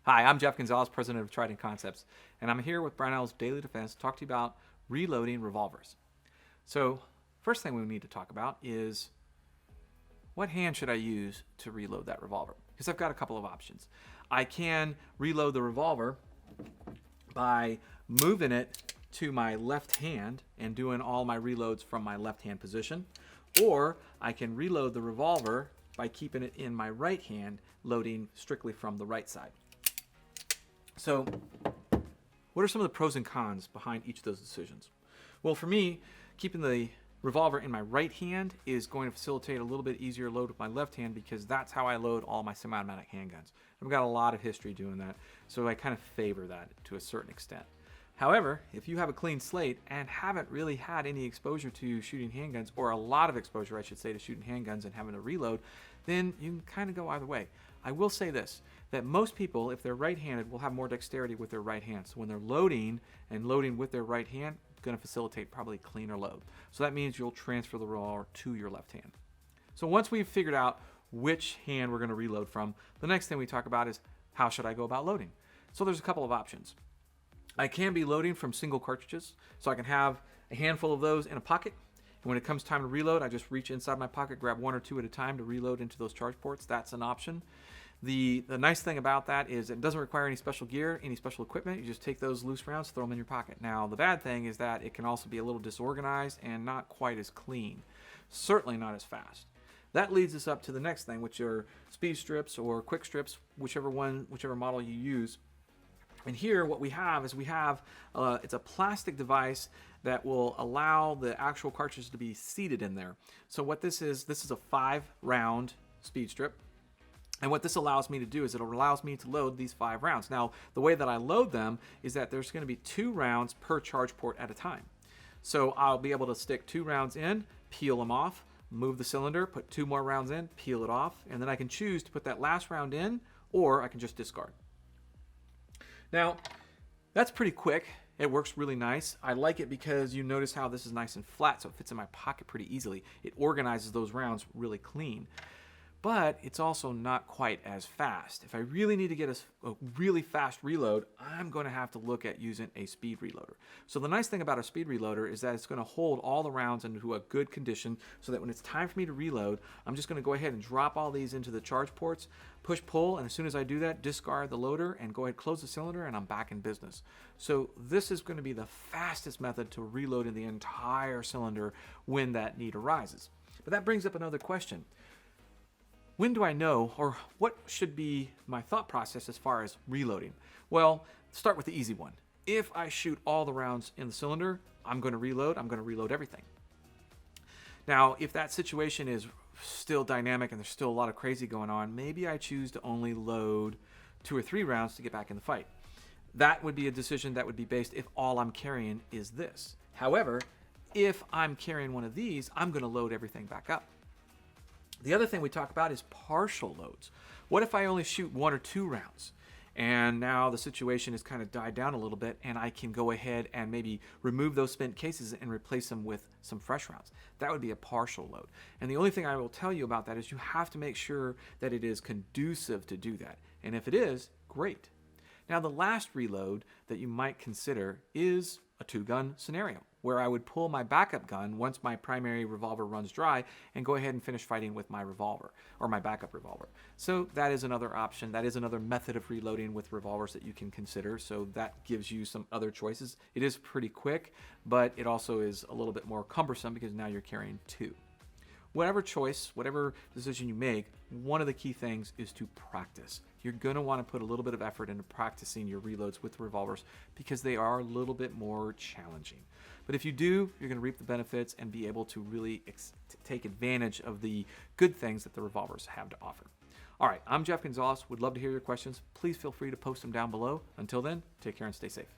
Hi, I'm Jeff Gonzalez, president of Trident Concepts, and I'm here with Brownells Daily Defense to talk to you about reloading revolvers. So, first thing we need to talk about is what hand should I use to reload that revolver? Because I've got a couple of options. I can reload the revolver by moving it to my left hand and doing all my reloads from my left hand position, or I can reload the revolver by keeping it in my right hand, loading strictly from the right side. So, what are some of the pros and cons behind each of those decisions? Well, for me, keeping the revolver in my right hand is going to facilitate a little bit easier load with my left hand because that's how I load all my semi-automatic handguns. I've got a lot of history doing that, so I kind of favor that to a certain extent. However, if you have a clean slate and haven't really had any exposure to shooting handguns, or a lot of exposure, I should say, to shooting handguns and having to reload, then you can kind of go either way. I will say this, that most people, if they're right-handed, will have more dexterity with their right hand. So when they're loading with their right hand, it's going to facilitate probably cleaner load. So that means you'll transfer the revolver to your left hand. So once we've figured out which hand we're going to reload from, the next thing we talk about is how should I go about loading? So there's a couple of options. I can be loading from single cartridges, so I can have a handful of those in a pocket. And when it comes time to reload, I just reach inside my pocket, grab one or two at a time to reload into those charge ports. That's an option. The nice thing about that is it doesn't require any special gear, any special equipment. You just take those loose rounds, throw them in your pocket. Now, the bad thing is that it can also be a little disorganized and not quite as clean. Certainly not as fast. That leads us up to the next thing, which are speed strips or quick strips, whichever model you use. And here what we have is it's a plastic device that will allow the actual cartridge to be seated in there. So what this is a 5-round speed strip. And what this allows me to do is it allows me to load these 5 rounds. Now, the way that I load them is that there's going to be 2 rounds per charge port at a time. So I'll be able to stick 2 rounds in, peel them off, move the cylinder, put 2 more rounds in, peel it off, and then I can choose to put that last round in, or I can just discard. Now, that's pretty quick. It works really nice. I like it because you notice how this is nice and flat, so it fits in my pocket pretty easily. It organizes those rounds really clean. But it's also not quite as fast. If I really need to get a really fast reload, I'm going to have to look at using a speed reloader. So the nice thing about a speed reloader is that it's going to hold all the rounds into a good condition so that when it's time for me to reload, I'm just going to go ahead and drop all these into the charge ports, push pull, and as soon as I do that, discard the loader and go ahead and close the cylinder, and I'm back in business. So this is going to be the fastest method to reload in the entire cylinder when that need arises. But that brings up another question. When do I know, or what should be my thought process as far as reloading? Well, start with the easy one. If I shoot all the rounds in the cylinder, I'm going to reload everything. Now, if that situation is still dynamic and there's still a lot of crazy going on, maybe I choose to only load 2 or 3 rounds to get back in the fight. That would be a decision that would be based if all I'm carrying is this. However, if I'm carrying one of these, I'm going to load everything back up. The other thing we talk about is partial loads. What if I only shoot 1 or 2 rounds? And now the situation has kind of died down a little bit, and I can go ahead and maybe remove those spent cases and replace them with some fresh rounds. That would be a partial load. And the only thing I will tell you about that is you have to make sure that it is conducive to do that. And if it is, great. Now the last reload that you might consider is a 2-gun scenario, where I would pull my backup gun once my primary revolver runs dry and go ahead and finish fighting with my revolver or my backup revolver. So that is another option. That is another method of reloading with revolvers that you can consider. So that gives you some other choices. It is pretty quick, but it also is a little bit more cumbersome because now you're carrying 2. Whatever choice, whatever decision you make, one of the key things is to practice. You're going to want to put a little bit of effort into practicing your reloads with revolvers because they are a little bit more challenging. But if you do, you're going to reap the benefits and be able to really take advantage of the good things that the revolvers have to offer. All right, I'm Jeff Gonzalez. Would love to hear your questions. Please feel free to post them down below. Until then, take care and stay safe.